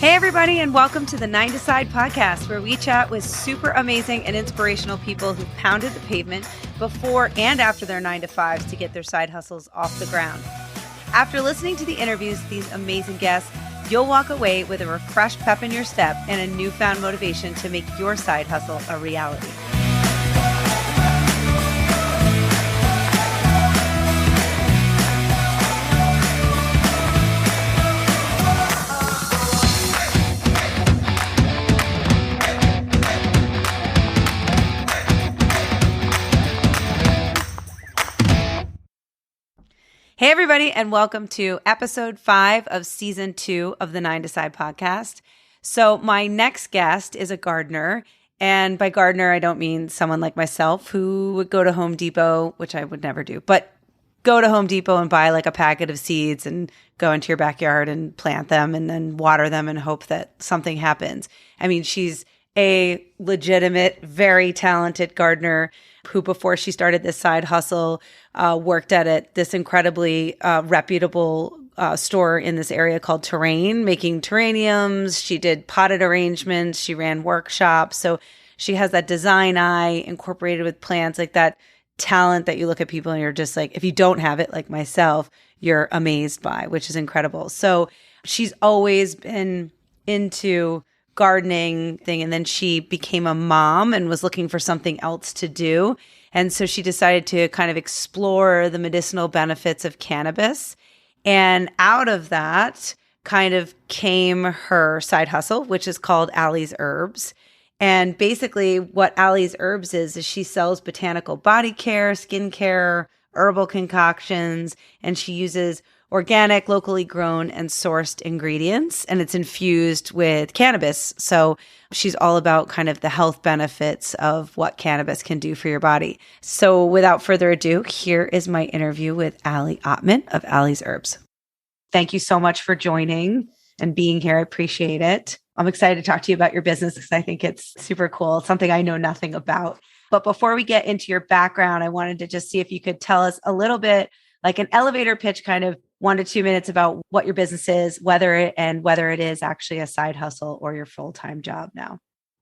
Hey, everybody, and welcome to the 9 to Side podcast, where we chat with super amazing and inspirational people who pounded the pavement before and after their 9 to 5s to get their side hustles off the ground. After listening to the interviews with these amazing guests, you'll walk away with a refreshed pep in your step and a newfound motivation to make your side hustle a reality. Hey, everybody, and welcome to episode 5 of season 2 of the 9 to Side podcast. So my next guest is a gardener. And by gardener, I don't mean someone like myself who would go to Home Depot, which I would never do, but go to Home Depot and buy like a packet of seeds and go into your backyard and plant them and then water them and hope that something happens. I mean, she's a legitimate, very talented gardener who, before she started this side hustle, worked at this incredibly reputable store in this area called Terrain, making terrariums. She did potted arrangements. She ran workshops. So she has that design eye incorporated with plants, like that talent that you look at people and you're just like, if you don't have it, like myself, you're amazed by, which is incredible. So she's always been into gardening thing. And then she became a mom and was looking for something else to do. And so she decided to kind of explore the medicinal benefits of cannabis. And out of that kind of came her side hustle, which is called Ally's Herbs. And basically what Ally's Herbs is she sells botanical body care, skincare, herbal concoctions, and she uses organic, locally grown and sourced ingredients, and it's infused with cannabis. So she's all about kind of the health benefits of what cannabis can do for your body. So without further ado, here is my interview with Ally Ottman of Ally's Herbs. Thank you so much for joining and being here. I appreciate it. I'm excited to talk to you about your business because I think it's super cool. It's something I know nothing about. But before we get into your background, I wanted to just see if you could tell us a little bit, like an elevator pitch, kind of 1 to 2 minutes about what your business is, whether it is actually a side hustle or your full-time job now.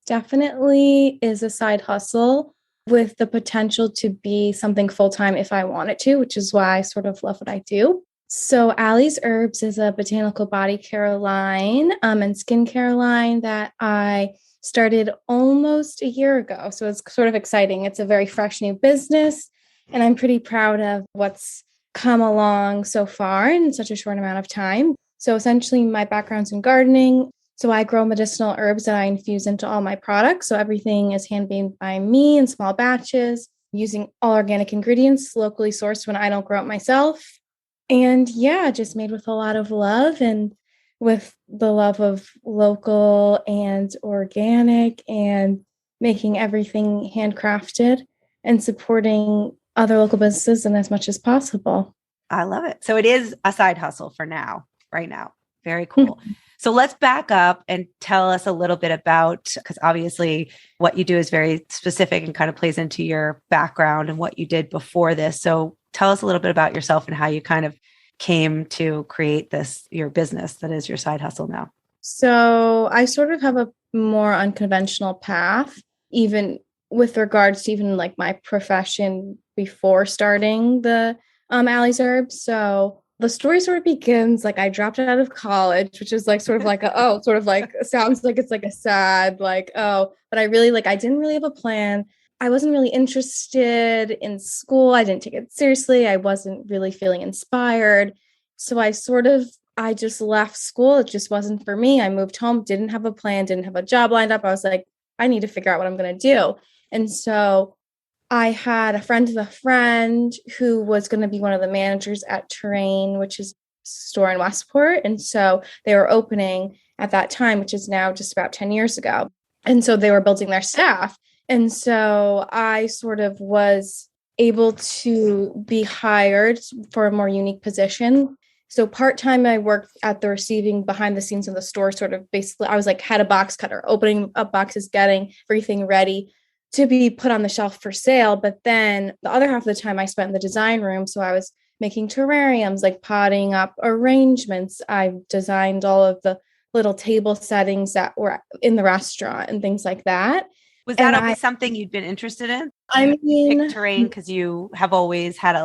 Definitely is a side hustle with the potential to be something full-time if I wanted to, which is why I sort of love what I do. So Ally's Herbs is a botanical body care line and skincare line that I started almost a year ago. So it's sort of exciting. It's a very fresh new business, and I'm pretty proud of what's come along so far in such a short amount of time. So essentially my background's in gardening. So I grow medicinal herbs that I infuse into all my products. So everything is handmade by me in small batches, using all organic ingredients, locally sourced when I don't grow it myself. And yeah, just made with a lot of love and with the love of local and organic and making everything handcrafted and supporting other local businesses and as much as possible. I love it. So it is a side hustle for now, right now. Very cool. So let's back up and tell us a little bit about, because obviously what you do is very specific and kind of plays into your background and what you did before this. So tell us a little bit about yourself and how you kind of came to create your business that is your side hustle now. So I sort of have a more unconventional path, even with regards to even like my profession before starting the Ally's Herbs. So the story sort of begins like I dropped out of college, which is like sort of like sounds like it's like a sad but I really I didn't really have a plan. I wasn't really interested in school. I didn't take it seriously. I wasn't really feeling inspired. So I just left school. It just wasn't for me. I moved home, didn't have a plan, didn't have a job lined up. I was like, I need to figure out what I'm going to do. And so I had a friend of a friend who was going to be one of the managers at Terrain, which is a store in Westport. And so they were opening at that time, which is now just about 10 years ago. And so they were building their staff. And so I sort of was able to be hired for a more unique position. So part-time, I worked at the receiving behind the scenes of the store, sort of basically, I was like, had a box cutter, opening up boxes, getting everything ready to be put on the shelf for sale. But then the other half of the time I spent in the design room. So I was making terrariums, like potting up arrangements. I designed all of the little table settings that were in the restaurant and things like that. Was that And always something you'd been interested in? I Like you picked mean, terrain because you have always had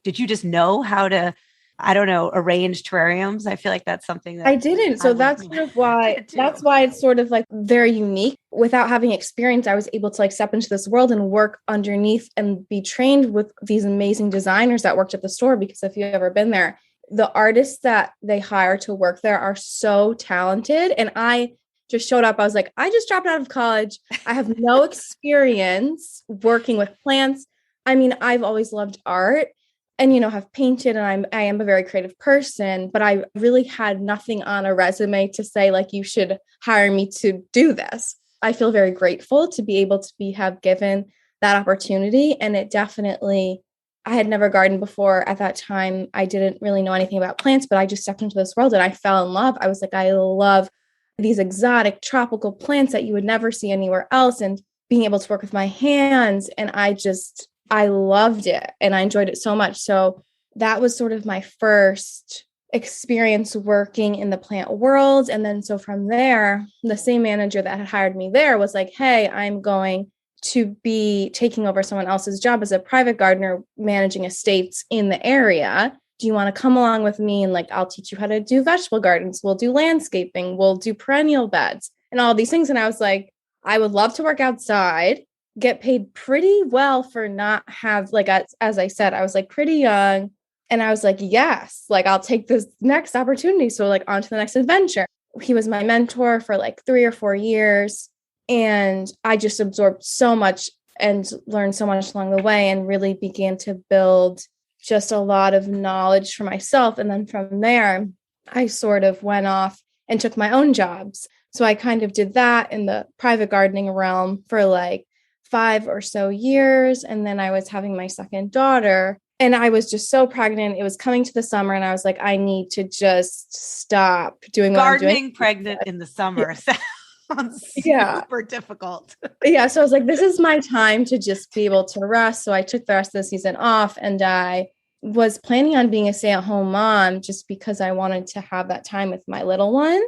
did you just know how to, I don't know, arrange terrariums? I feel like that's something I that didn't. I So would that's sort of why do. it's sort of like very unique. Without having experience, I was able to like step into this world and work underneath and be trained with these amazing designers that worked at the store. Because if you've ever been there, the artists that they hire to work there are so talented. And I just showed up. I was like, I just dropped out of college. I have no experience working with plants. I mean, I've always loved art and have painted, and I am a very creative person, but I really had nothing on a resume to say like you should hire me to do this. I feel very grateful to be able to have given that opportunity, and it definitely, I had never gardened before at that time. I didn't really know anything about plants, but I just stepped into this world and I fell in love. I was like, I love these exotic tropical plants that you would never see anywhere else, and being able to work with my hands, and I loved it and I enjoyed it so much. So that was sort of my first experience working in the plant world. And then so from there, the same manager that had hired me there was like, hey, I'm going to be taking over someone else's job as a private gardener managing estates in the area. Do you want to come along with me? And like, I'll teach you how to do vegetable gardens. We'll do landscaping. We'll do perennial beds and all these things. And I was like, I would love to work outside, get paid pretty well for not have like, as I said, I was like pretty young, and I was like, yes, like I'll take this next opportunity. So like on to the next adventure. He was my mentor for like 3 or 4 years, and I just absorbed so much and learned so much along the way, and really began to build just a lot of knowledge for myself. And then from there, I sort of went off and took my own jobs. So I kind of did that in the private gardening realm for like 5 or so years. And then I was having my second daughter, and I was just so pregnant. It was coming to the summer, and I was like, I need to just stop doing what I'm doing. Gardening pregnant in the summer sounds Yeah. super difficult. Yeah. So I was like, this is my time to just be able to rest. So I took the rest of the season off, and I was planning on being a stay-at-home mom just because I wanted to have that time with my little one.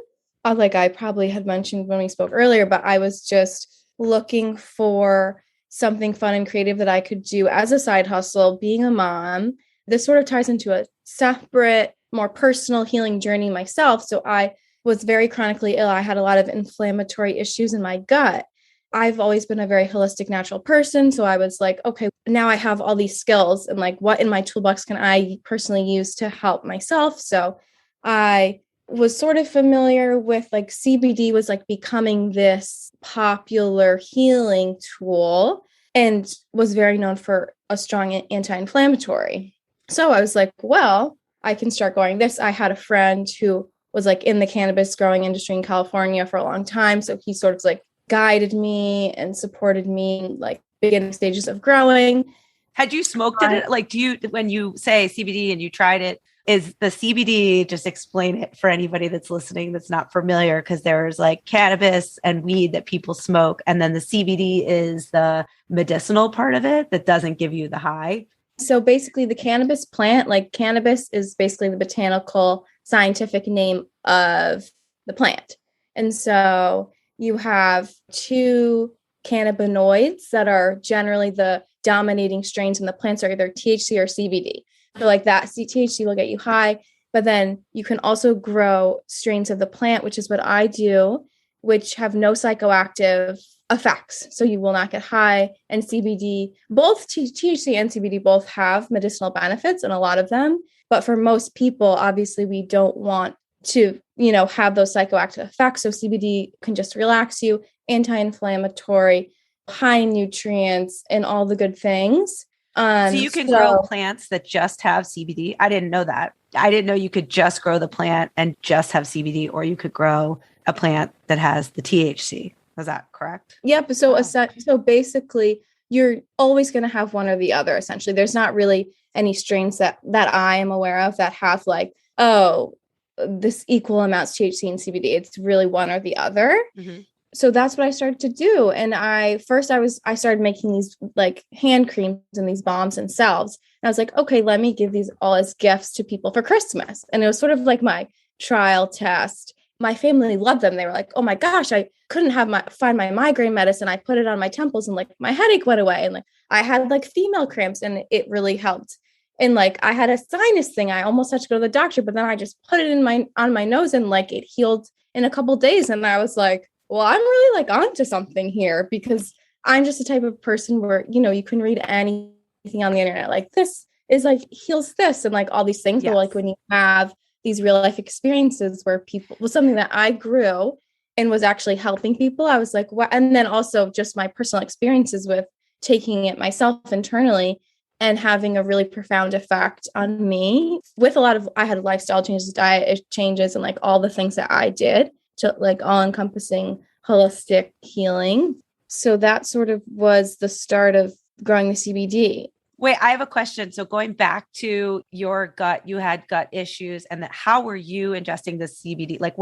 Like I probably had mentioned when we spoke earlier, but I was just looking for something fun and creative that I could do as a side hustle, being a mom. This sort of ties into a separate, more personal healing journey myself. So I was very chronically ill. I had a lot of inflammatory issues in my gut. I've always been a very holistic, natural person. So I was like, okay, now I have all these skills, and like, what in my toolbox can I personally use to help myself? So I was sort of familiar with like CBD was like becoming this popular healing tool, and was very known for a strong anti-inflammatory. So I was like, well, I can start going this. I had a friend who was like in the cannabis growing industry in California for a long time. So he sort of like guided me and supported me in like beginning stages of growing. Had you smoked it? Like, when you say CBD and you tried it, is the CBD, just explain it for anybody that's listening that's not familiar, because there's like cannabis and weed that people smoke, and then the CBD is the medicinal part of it that doesn't give you the high. So basically the cannabis plant, like cannabis is basically the botanical scientific name of the plant. And so you have 2 cannabinoids that are generally the dominating strains in the plants, are either THC or CBD. So like that THC will get you high, but then you can also grow strains of the plant, which is what I do, which have no psychoactive effects. So you will not get high. And CBD, both THC and CBD both have medicinal benefits, and a lot of them. But for most people, obviously, we don't want to, have those psychoactive effects. So CBD can just relax you, anti-inflammatory, high nutrients, and all the good things. So you can grow plants that just have CBD. I didn't know that. I didn't know you could just grow the plant and just have CBD, or you could grow a plant that has the THC. Was that correct? Yep. So, so basically, you're always going to have one or the other. Essentially, there's not really any strains that I am aware of that have like, oh, this equal amounts THC and CBD. It's really one or the other. Mm-hmm. So that's what I started to do. And I started making these like hand creams and these balms and salves. And I was like, okay, let me give these all as gifts to people for Christmas. And it was sort of like my trial test. my family loved them. They were like, oh my gosh, I couldn't find my migraine medicine. I put it on my temples and like my headache went away. And like I had like female cramps and it really helped. And like I had a sinus thing. I almost had to go to the doctor, but then I just put it on my nose and like it healed in a couple of days. And I was like, well, I'm really like onto something here, because I'm just the type of person where, you can read anything on the internet. Like this is like heals this and like all these things. Yes. But like when you have these real life experiences where people was something that I grew and was actually helping people, I was like, what? And then also just my personal experiences with taking it myself internally and having a really profound effect on me with I had lifestyle changes, diet changes, and like all the things that I did to like all encompassing holistic healing. So that sort of was the start of growing the CBD. Wait, I have a question. So going back to your gut, you had gut issues, and how were you ingesting the CBD? Like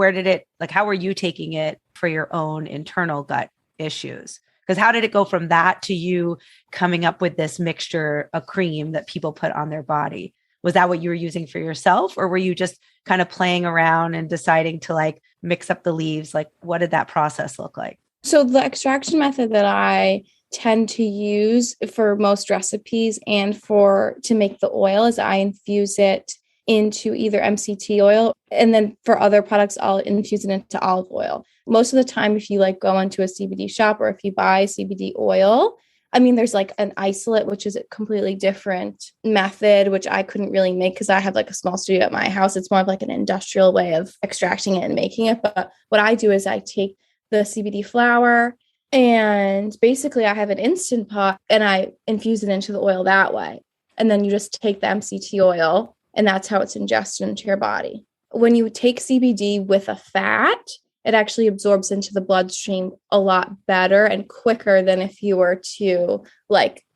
how were you taking it for your own internal gut issues? Because how did it go from that to you coming up with this mixture, a cream that people put on their body? Was that what you were using for yourself, or were you just kind of playing around and deciding to like mix up the leaves? Like, what did that process look like? So the extraction method that I tend to use for most recipes and to make the oil is I infuse it into either MCT oil, and then for other products, I'll infuse it into olive oil. Most of the time, if you like go into a CBD shop or if you buy CBD oil, I mean, there's like an isolate, which is a completely different method, which I couldn't really make because I have like a small studio at my house. It's more of like an industrial way of extracting it and making it. But what I do is I take the CBD flower and basically I have an Instant Pot and I infuse it into the oil that way. And then you just take the MCT oil and that's how it's ingested into your body. When you take CBD with a fat, it actually absorbs into the bloodstream a lot better and quicker than if you were to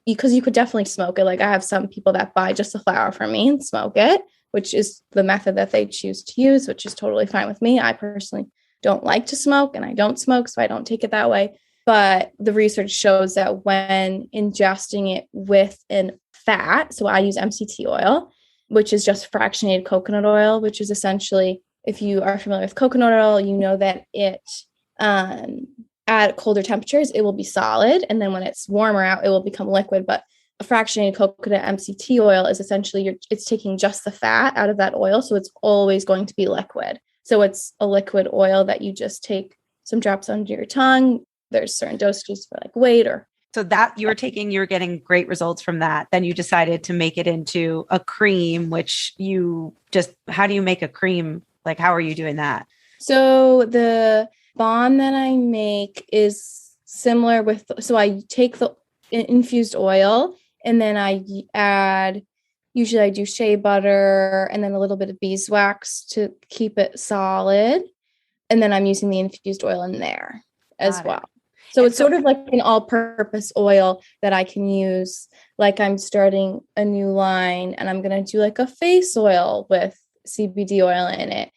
because you could definitely smoke it. Like I have some people that buy just the flower from me and smoke it, which is the method that they choose to use, which is totally fine with me. I personally don't like to smoke and I don't smoke, so I don't take it that way. But the research shows that when ingesting it with an fat, so I use MCT oil, which is just fractionated coconut oil, which is essentially, if you are familiar with coconut oil, you know that it, at colder temperatures, it will be solid. And then when it's warmer out, it will become liquid. But a fractionated coconut MCT oil is essentially, it's taking just the fat out of that oil. So it's always going to be liquid. So it's a liquid oil that you just take some drops under your tongue. There's certain dosages for like weight or. So that you were getting great results from that. Then you decided to make it into a cream, which how do you make a cream? Like, how are you doing that? So the balm that I make is similar so I take the infused oil and then I usually I do shea butter and then a little bit of beeswax to keep it solid. And then I'm using the infused oil in there as well. So it's sort of like an all-purpose oil that I can use. Like I'm starting a new line and I'm going to do like a face oil with CBD oil in it,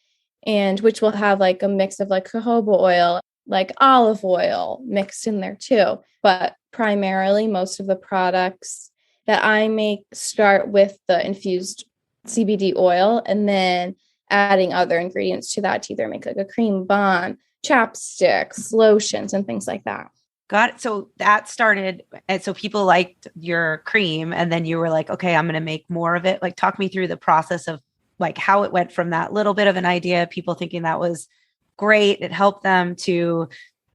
and which will have like a mix of like jojoba oil, like olive oil mixed in there too. But primarily most of the products that I make start with the infused CBD oil and then adding other ingredients to that to either make like a cream balm, chapsticks, lotions, and things like that. Got it. So that started, and so people liked your cream, and then you were like, okay, I'm going to make more of it. Like, talk me through the process of like how it went from that little bit of an idea, people thinking that was great, it helped them, to,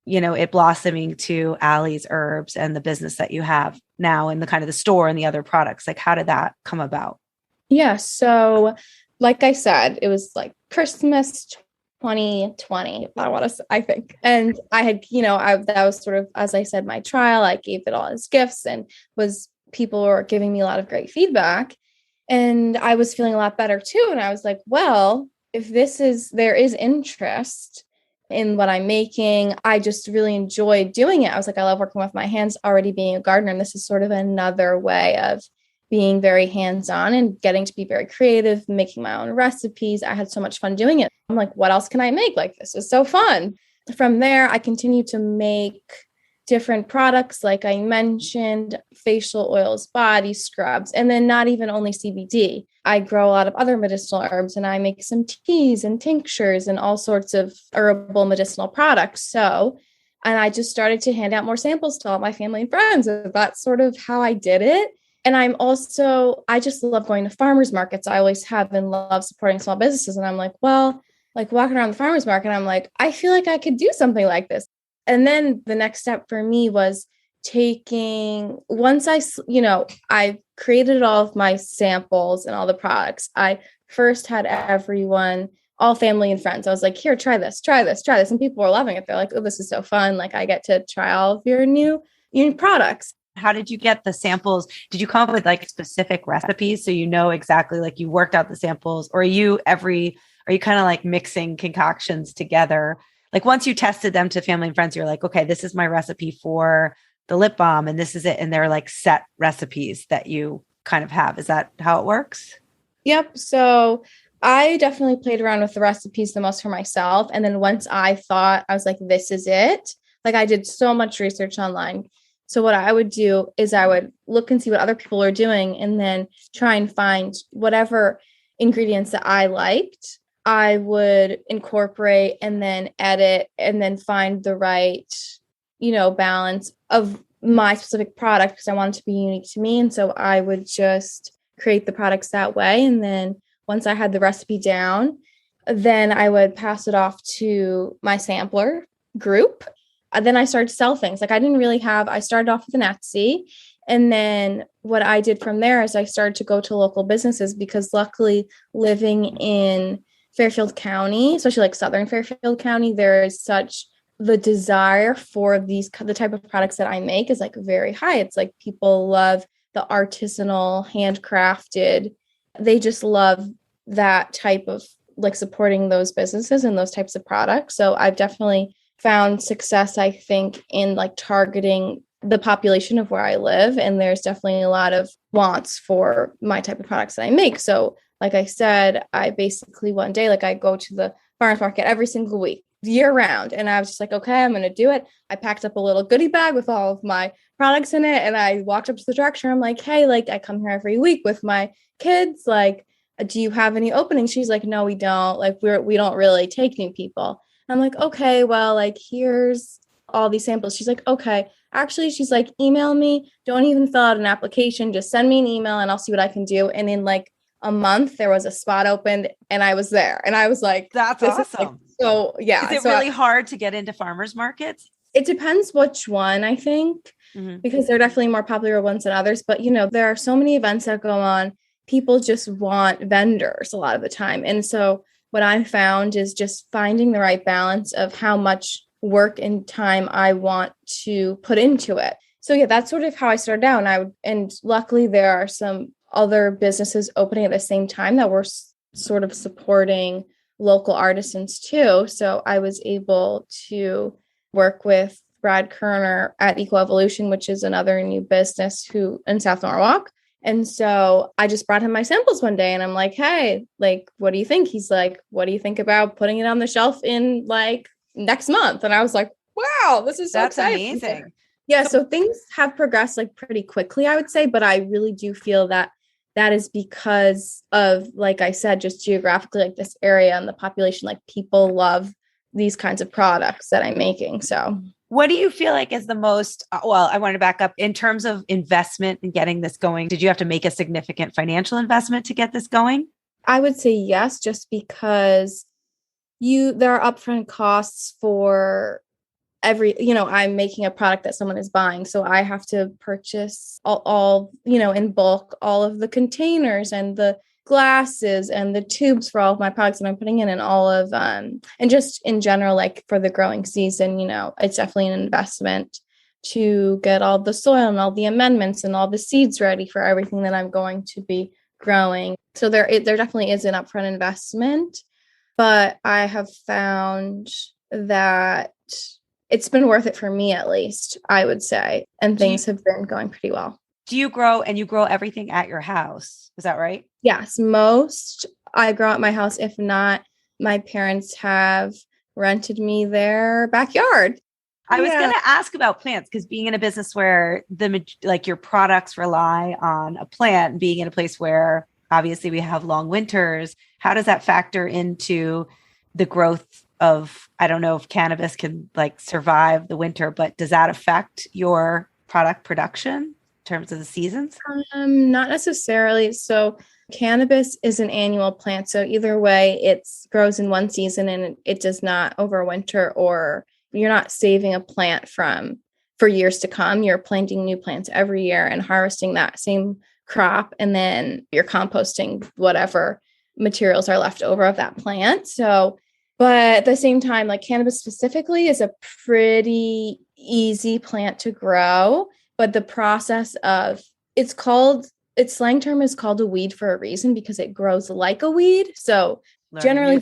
it blossoming to Ally's Herbs and the business that you have now and the kind of the store and the other products. Like, how did that come about? Yeah. So like I said, it was like Christmas 2020, I think. And I had, that was sort of, as I said, my trial. I gave it all as gifts and people were giving me a lot of great feedback. And I was feeling a lot better too. And I was like, well, if there is interest in what I'm making, I just really enjoy doing it. I was like, I love working with my hands, already being a gardener. And this is sort of another way of being very hands-on and getting to be very creative, making my own recipes. I had so much fun doing it. I'm like, what else can I make? Like, this is so fun. From there, I continued to make different products, like I mentioned, facial oils, body scrubs, and then not even only CBD. I grow a lot of other medicinal herbs and I make some teas and tinctures and all sorts of herbal medicinal products. And I just started to hand out more samples to all my family and friends. That's sort of how I did it. And I just love going to farmers markets. I always have and love supporting small businesses. And I'm like, well, like walking around the farmers market, I'm like, I feel like I could do something like this. And then the next step for me was once I created all of my samples and all the products. I first had everyone, all family and friends. I was like, here, try this, try this, try this. And people were loving it. They're like, oh, this is so fun. Like I get to try all of your new products. How did you get the samples? Did you come up with like specific recipes so you know exactly like you worked out the samples, or are you kind of like mixing concoctions together? Like once you tested them to family and friends, you're like, okay, this is my recipe for the lip balm and this is it. And they're like set recipes that you kind of have. Is that how it works? Yep. So I definitely played around with the recipes the most for myself. And then once I was like, this is it. Like I did so much research online. So what I would do is I would look and see what other people are doing and then try and find whatever ingredients that I liked. I would incorporate and then edit and then find the right, balance of my specific product because I want it to be unique to me. And so I would just create the products that way. And then once I had the recipe down, then I would pass it off to my sampler group. Then I started to sell things. Like I started off with an Etsy. And then what I did from there is I started to go to local businesses because luckily living in Fairfield County, especially like Southern Fairfield County, there is such the desire for the type of products that I make is like very high. It's like people love the artisanal, handcrafted. They just love that type of like supporting those businesses and those types of products. So I've definitely found success, I think, in like targeting the population of where I live. And there's definitely a lot of wants for my type of products that I make. So like I said, I basically one day, like I go to the farmers market every single week, year round. And I was just like, okay, I'm going to do it. I packed up a little goodie bag with all of my products in it. And I walked up to the director. I'm like, hey, like I come here every week with my kids. Like, do you have any openings? She's like, no, we don't. Like we don't really take new people. I'm like, okay, well, like here's all these samples. She's like, okay. Actually, she's like, email me. Don't even fill out an application. Just send me an email and I'll see what I can do. And in like a month, there was a spot opened and I was there. And I was like, that's awesome. Like, so yeah. Is it really hard to get into farmers markets? It depends which one, I think, because there are definitely more popular ones than others. But, there are so many events that go on. People just want vendors a lot of the time. And so what I found is just finding the right balance of how much work and time I want to put into it. So yeah, that's sort of how I started out. And luckily there are some other businesses opening at the same time that were sort of supporting local artisans too. So I was able to work with Brad Kerner at Ecoevolution, which is another new business in South Norwalk. And so I just brought him my samples one day and I'm like, hey, like, what do you think? He's like, what do you think about putting it on the shelf in like next month? And I was like, wow, this is so exciting. Amazing. Yeah. So things have progressed like pretty quickly, I would say, but I really do feel that is because of, like I said, just geographically, like this area and the population, like people love these kinds of products that I'm making. So what do you feel like is the most, well, I want to back up in terms of investment in getting this going. Did you have to make a significant financial investment to get this going? I would say yes, just because there are upfront costs for I'm making a product that someone is buying. So I have to purchase all in bulk, all of the containers and the glasses and the tubes for all of my products that I'm putting in and all of, and just in general, like for the growing season, it's definitely an investment to get all the soil and all the amendments and all the seeds ready for everything that I'm going to be growing. So there definitely is an upfront investment, but I have found that it's been worth it for me, at least, I would say. And things have been going pretty well. Do you grow everything at your house? Is that right? Yes. Most I grow at my house. If not, my parents have rented me their backyard. I was going to ask about plants because being in a business where like your products rely on a plant, and being in a place where obviously we have long winters, how does that factor into the growth of, I don't know if cannabis can like survive the winter, but does that affect your product production in terms of the seasons? Not necessarily. So cannabis is an annual plant. So either way, it grows in one season and it does not overwinter, or you're not saving a plant for years to come. You're planting new plants every year and harvesting that same crop. And then you're composting whatever materials are left over of that plant. So, but at the same time, like cannabis specifically is a pretty easy plant to grow. But the process of its slang term is called a weed for a reason, because it grows like a weed. So generally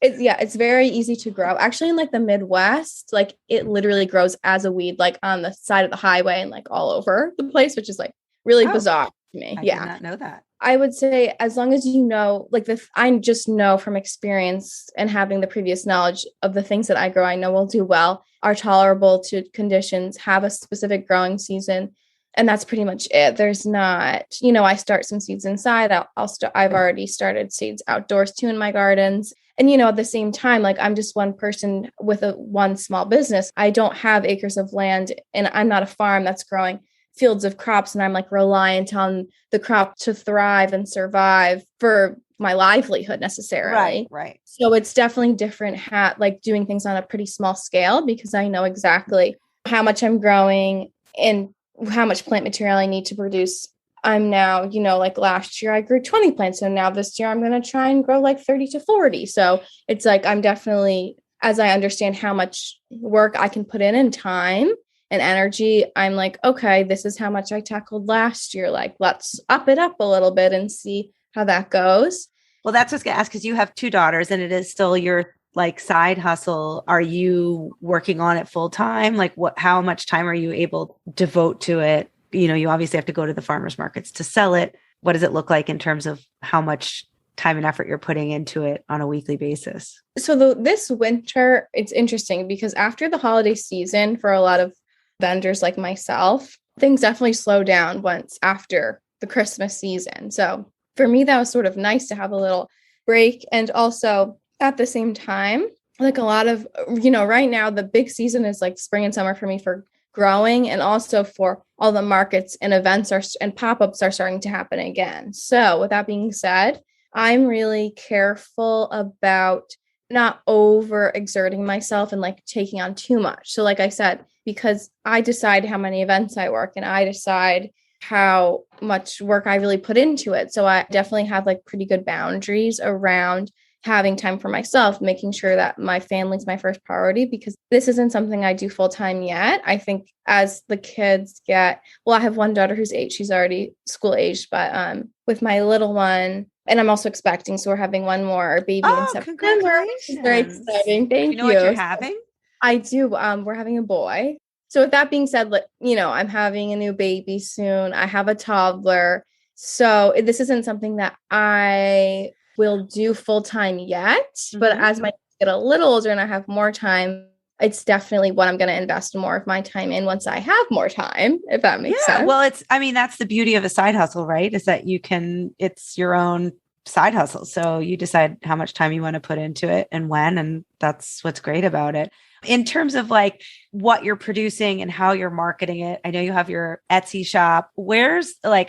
it's very easy to grow. Actually, in like the Midwest, like it literally grows as a weed, like on the side of the highway and like all over the place, which is like really bizarre to me. I did not know that. I would say as long as you know, like I just know from experience and having the previous knowledge of the things that I grow, I know will do well, are tolerable to conditions, have a specific growing season. And that's pretty much it. There's not, I start some seeds inside. I've already started seeds outdoors too in my gardens. And, at the same time, like I'm just one person with one small business. I don't have acres of land and I'm not a farm that's growing fields of crops. And I'm like reliant on the crop to thrive and survive for my livelihood necessarily. Right. So it's definitely different like doing things on a pretty small scale, because I know exactly how much I'm growing and how much plant material I need to produce. I'm now, like last year I grew 20 plants. So now this year I'm going to try and grow like 30 to 40. So it's like, I'm definitely, as I understand how much work I can put in and time and energy, I'm like, okay, this is how much I tackled last year. Like, let's up it up a little bit and see how that goes. Well, that's what I was going to ask, because you have 2 daughters and it is still your like side hustle. Are you working on it full time? Like how much time are you able to devote to it? You obviously have to go to the farmers markets to sell it. What does it look like in terms of how much time and effort you're putting into it on a weekly basis? So this winter, it's interesting because after the holiday season, for a lot of vendors like myself, things definitely slow down once after the Christmas season. So for me, that was sort of nice to have a little break. And also at the same time, like a lot of, right now, the big season is like spring and summer for me for growing, and also for all the markets and events and pop-ups are starting to happen again. So with that being said, I'm really careful about not over exerting myself and like taking on too much. So like I said, because I decide how many events I work and I decide how much work I really put into it. So I definitely have like pretty good boundaries around having time for myself, making sure that my family's my first priority, because this isn't something I do full time yet. I think as the kids I have one daughter who's 8, she's already school aged, but with my little one, and I'm also expecting, so we're having one more baby in September. Congratulations. Very exciting. Thank you. What you're having? I do. We're having a boy. So with that being said, I'm having a new baby soon. I have a toddler. So this isn't something that I will do full time yet, but as my kids get a little older and I have more time, it's definitely what I'm going to invest more of my time in once I have more time, if that makes sense. Well, that's the beauty of a side hustle, right? Is that it's your own side hustle. So you decide how much time you want to put into it and when, and that's what's great about it. In terms of like what you're producing and how you're marketing it, I know you have your Etsy shop.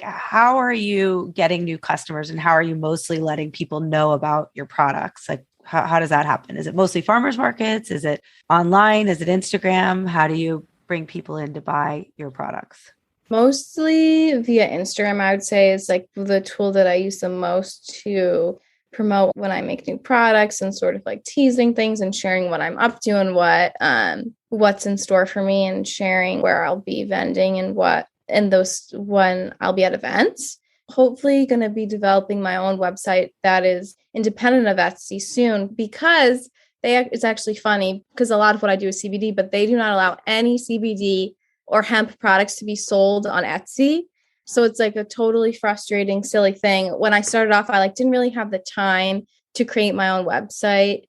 How are you getting new customers, and how are you mostly letting people know about your products? Like, how does that happen? Is it mostly farmers markets? Is it online? Is it Instagram? How do you bring people in to buy your products? Mostly via Instagram, I would say, is like the tool that I use the most to promote when I make new products and sort of like teasing things and sharing what I'm up to and what's in store for me, and sharing where I'll be vending and when I'll be at events. Hopefully going to be developing my own website that is independent of Etsy soon, because it's actually funny because a lot of what I do is CBD, but they do not allow any CBD or hemp products to be sold on Etsy. So it's like a totally frustrating, silly thing. When I started off, I didn't really have the time to create my own website.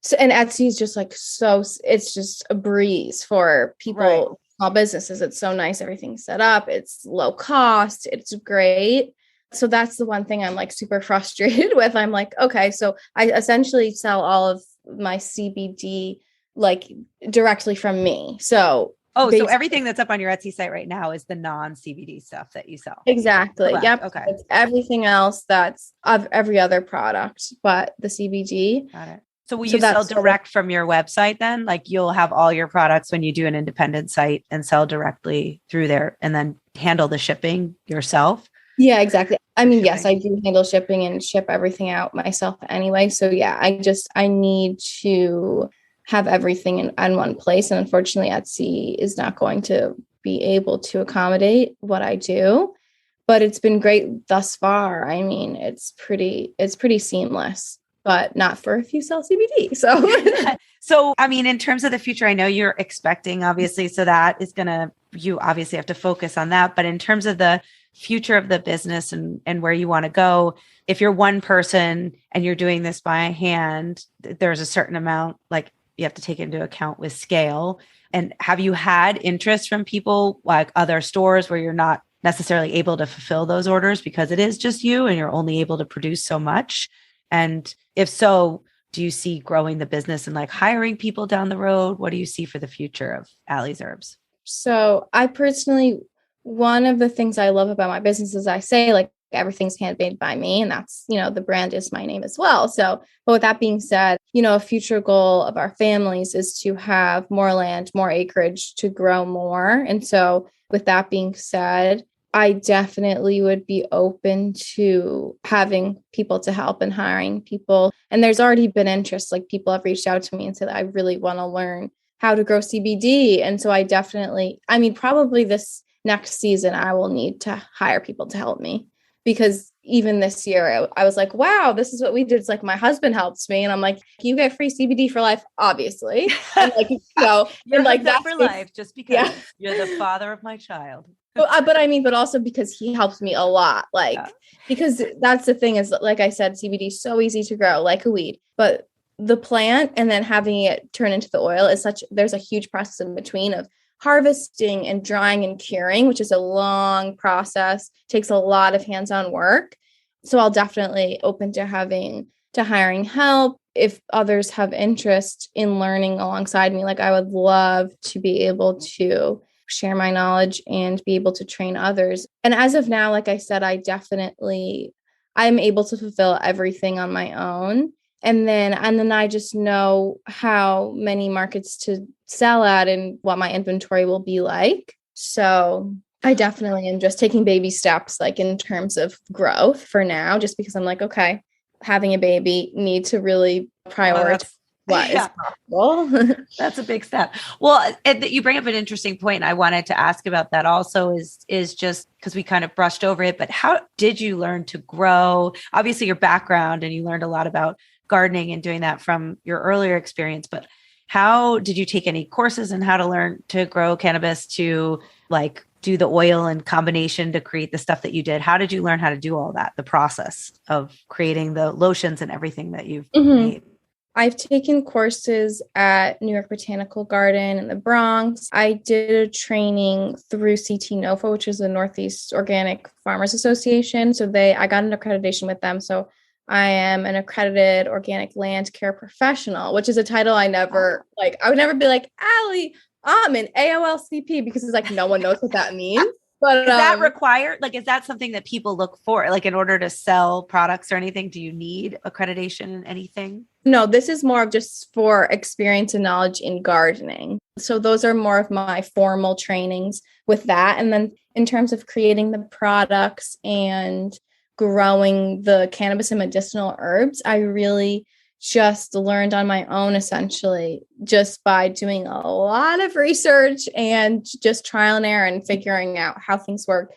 So, and Etsy is just like, so it's just a breeze for people, Right. small businesses. It's so nice. Everything's set up. It's low cost. It's great. So that's the one thing I'm like super frustrated with. I'm like, okay, so I essentially sell all of my CBD like directly from me. So Oh, so everything that's up on your Etsy site right now is the non-CBD stuff that you sell. exactly. Correct. Yep. Okay. It's everything else that's of every other product, but the CBD. Got it. So will So you sell that's direct from your website then? Like you'll have all your products when you do an independent site and sell directly through there and then handle the shipping yourself? yeah, exactly. I mean, yes, I Shipping. do handle shipping and ship everything out myself anyway. So yeah, I need to have everything in one place. And unfortunately, Etsy is not going to be able to accommodate what I do. But it's been great thus far. I mean, it's pretty seamless, but not for if you sell CBD. So So, I mean, in terms of the future, I know you're expecting, obviously, so that is going to, you obviously have to focus on that. But in terms of the future of the business and where you want to go, if you're one person and you're doing this by hand, there's a certain amount, like you have to take into account with scale. And have you had interest from people like other stores where you're not necessarily able to fulfill those orders because it is just you and you're only able to produce so much? And if so, do you see growing the business and like hiring people down the road? What do you see for the future of Ally's Herbs? So I personally, one of the things I love about my business is I say like everything's handmade by me. And that's, the brand is my name as well. So, but with that being said, a future goal of our families is to have more land, more acreage to grow more. And so with that being said, I definitely would be open to having people to help and hiring people. And there's already been interest, like people have reached out to me and said, I really want to learn how to grow CBD. And so probably this next season, I will need to hire people to help me because even this year, I was like, wow, this is what we did. It's like my husband helps me. And I'm like, you get free CBD for life, obviously. And like, You're and like that that's for life just because yeah. you're the father of my child. But also because he helps me a lot. Because that's the thing is, like I said, CBD is so easy to grow like a weed, but the plant and then having it turn into the oil there's a huge process in between of harvesting and drying and curing, which is a long process, takes a lot of hands-on work. So I'll definitely open to hiring help if others have interest in learning alongside me. Like I would love to be able to share my knowledge and be able to train others. And as of now, like I said, I'm able to fulfill everything on my own. And then I just know how many markets to sell at and what my inventory will be like. So I definitely am just taking baby steps, like in terms of growth for now, just because I'm like, okay, having a baby, need to really prioritize what is possible. That's a big step. Well, you bring up an interesting point. I wanted to ask about that also is just because we kind of brushed over it, but how did you learn to grow? Obviously your background and you learned a lot about gardening and doing that from your earlier experience, but how did you take any courses in how to learn to grow cannabis to like do the oil and combination to create the stuff that you did? How did you learn how to do all that? The process of creating the lotions and everything that you've made? I've taken courses at New York Botanical Garden in the Bronx. I did a training through CT NOFA, which is the Northeast Organic Farmers Association. So I got an accreditation with them. So I am an accredited organic land care professional, which is a title I would never be like, Ally Ottman, AOLCP, because it's like, no one knows what that means. But is that required? Like, is that something that people look for? Like in order to sell products or anything, do you need accreditation in anything? No, this is more of just for experience and knowledge in gardening. So those are more of my formal trainings with that. And then in terms of creating the products and growing the cannabis and medicinal herbs, I really just learned on my own, essentially, just by doing a lot of research and just trial and error and figuring out how things work,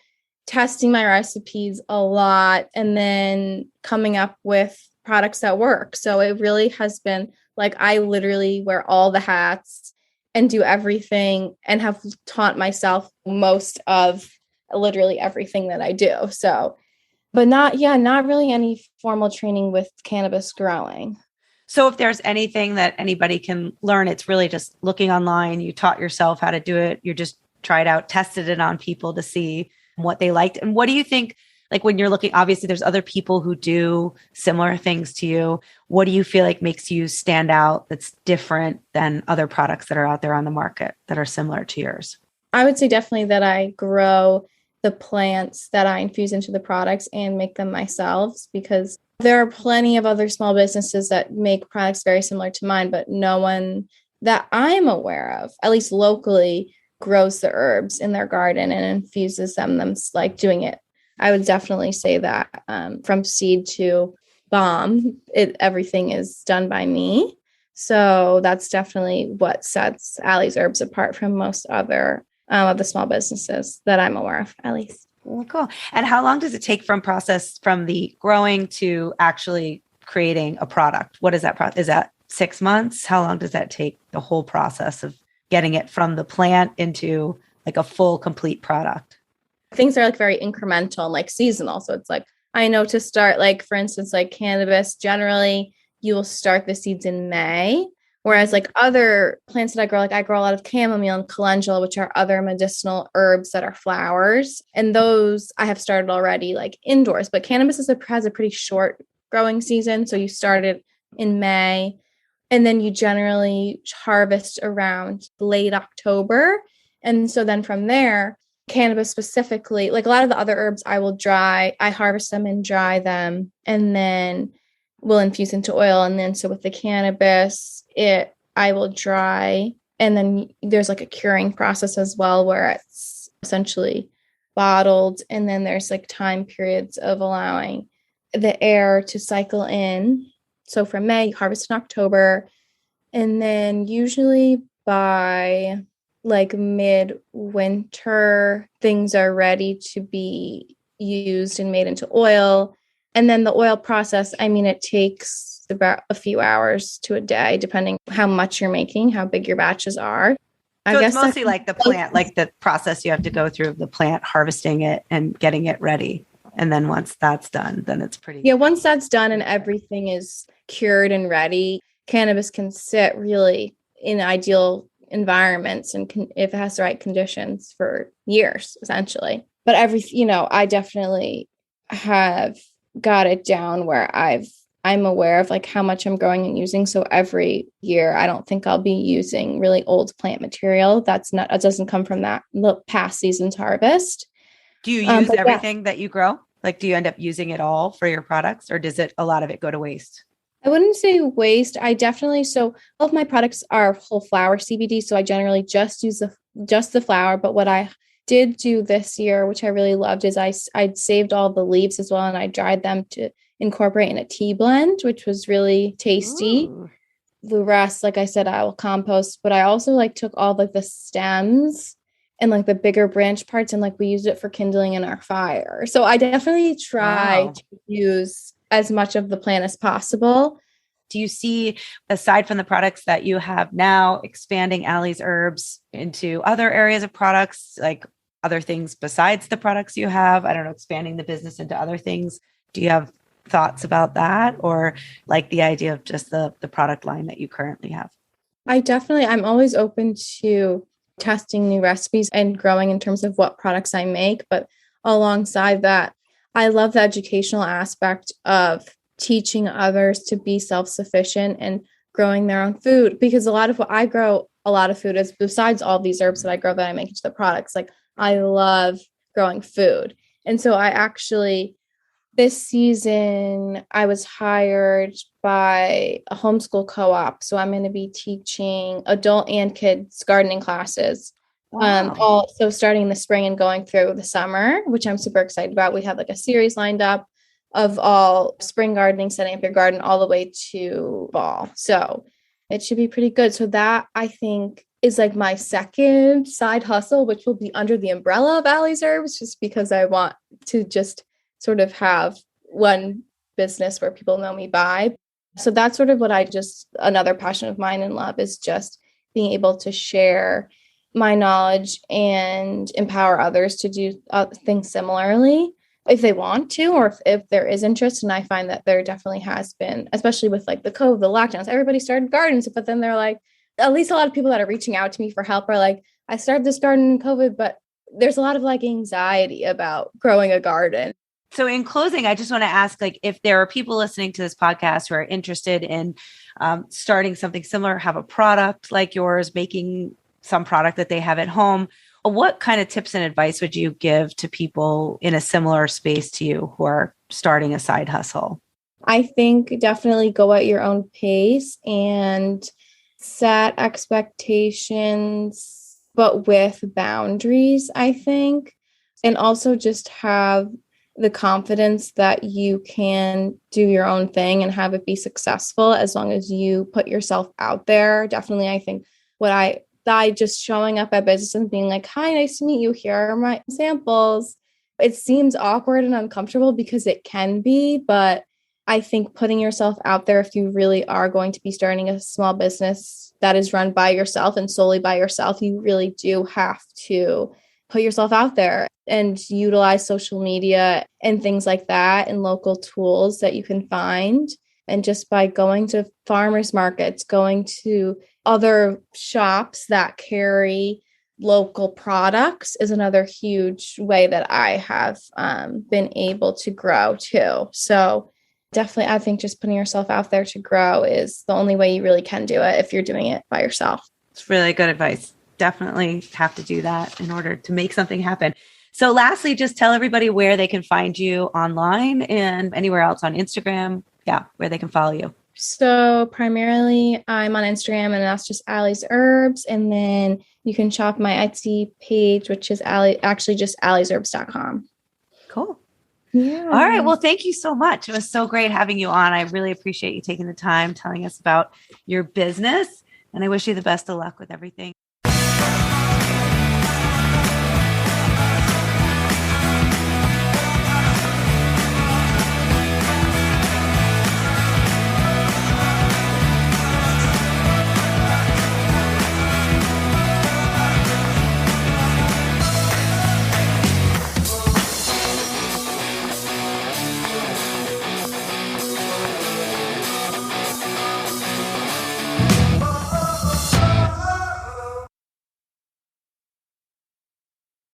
testing my recipes a lot, and then coming up with products that work. So it really has been like I literally wear all the hats and do everything and have taught myself most of literally everything that I do. So, but not really any formal training with cannabis growing. So if there's anything that anybody can learn, it's really just looking online. You taught yourself how to do it. You just tried out, tested it on people to see what they liked. And what do you think, like when you're looking, obviously there's other people who do similar things to you. What do you feel like makes you stand out that's different than other products that are out there on the market that are similar to yours? I would say definitely that I grow the plants that I infuse into the products and make them myself, because there are plenty of other small businesses that make products very similar to mine, but no one that I'm aware of, at least locally, grows the herbs in their garden and infuses them like doing it. I would definitely say that from seed to bomb, everything is done by me. So that's definitely what sets Ally's Herbs apart from most other of the small businesses that I'm aware of, at least. Well, cool. And how long does it take from the growing to actually creating a product? What is that process? Is that 6 months? How long does that take, the whole process of getting it from the plant into like a full, complete product? Things are like very incremental and like seasonal. So it's like, I know to start, like, for instance, like cannabis, generally you will start the seeds in May. Whereas like other plants that I grow a lot of chamomile and calendula, which are other medicinal herbs that are flowers. And those I have started already like indoors, but cannabis has a pretty short growing season. So you start it in May, and then you generally harvest around late October. And so then from there, cannabis specifically, like a lot of the other herbs, I harvest them and dry them, and then will infuse into oil. And then so with the cannabis, I will dry, and then there's like a curing process as well where it's essentially bottled, and then there's like time periods of allowing the air to cycle in. So from May, harvest in October, and then usually by like mid-winter, things are ready to be used and made into oil. And then the oil process, I mean, it takes about a few hours to a day, depending how much you're making, how big your batches are. So it's mostly like the plant, like the process you have to go through of the plant, harvesting it and getting it ready. And then once that's done, then it's pretty. Yeah, once that's done and everything is cured and ready, cannabis can sit really in ideal environments and if it has the right conditions for years, essentially. But I definitely have got it down where I'm aware of like how much I'm growing and using. So every year, I don't think I'll be using really old plant material. It doesn't come from the past season's harvest. Do you use everything that you grow? Like, do you end up using it all for your products, or does a lot of it go to waste? I wouldn't say waste. So all of my products are whole flower CBD. So I generally just use just the flower. But what I did do this year, which I really loved, is I'd saved all the leaves as well, and I dried them to incorporate in a tea blend, which was really tasty. Ooh. The rest, like I said, I will compost, but I also like took all like the stems and like the bigger branch parts, and like we used it for kindling in our fire. So I definitely try to use as much of the plant as possible. Do you see, aside from the products that you have now, expanding Ally's Herbs into other areas of products, like other things besides the products you have? I don't know, expanding the business into other things. Do you have thoughts about that, or like the idea of just the product line that you currently have? I'm always open to testing new recipes and growing in terms of what products I make. But alongside that, I love the educational aspect of teaching others to be self-sufficient and growing their own food, because a lot of what I grow, a lot of food is, besides all these herbs that I grow that I make into the products, like I love growing food. And so this season, I was hired by a homeschool co-op. So I'm going to be teaching adult and kids gardening classes. Wow. So starting in the spring and going through the summer, which I'm super excited about. We have like a series lined up of all spring gardening, setting up your garden all the way to fall. So it should be pretty good. So that, I think, is like my second side hustle, which will be under the umbrella of Ally's Herbs, just because I want to just sort of have one business where people know me by. So that's sort of another passion of mine and love is just being able to share my knowledge and empower others to do things similarly. if they want to, or if there is interest. And I find that there definitely has been, especially with like the COVID, the lockdowns, everybody started gardens, but then they're like, at least a lot of people that are reaching out to me for help are like, I started this garden in COVID, but there's a lot of like anxiety about growing a garden. So in closing, I just want to ask, like, if there are people listening to this podcast who are interested in starting something similar, have a product like yours, making some product that they have at home, what kind of tips and advice would you give to people in a similar space to you who are starting a side hustle? I think definitely go at your own pace and set expectations, but with boundaries, I think. And also just have the confidence that you can do your own thing and have it be successful as long as you put yourself out there. Definitely, I think what I just showing up at business and being like, hi, nice to meet you. Here are my samples. It seems awkward and uncomfortable because it can be, but I think putting yourself out there, if you really are going to be starting a small business that is run by yourself and solely by yourself, you really do have to put yourself out there and utilize social media and things like that and local tools that you can find. And just by going to farmers markets, going to other shops that carry local products is another huge way that I have been able to grow too. So definitely, I think just putting yourself out there to grow is the only way you really can do it if you're doing it by yourself. It's really good advice. Definitely have to do that in order to make something happen. So lastly, just tell everybody where they can find you online and anywhere else on Instagram. Yeah, where they can follow you. So primarily I'm on Instagram and that's just Ally's Herbs. And then you can shop my Etsy page, which is just allysherbs.com. Cool. Yeah. All right. Well, thank you so much. It was so great having you on. I really appreciate you taking the time telling us about your business. And I wish you the best of luck with everything.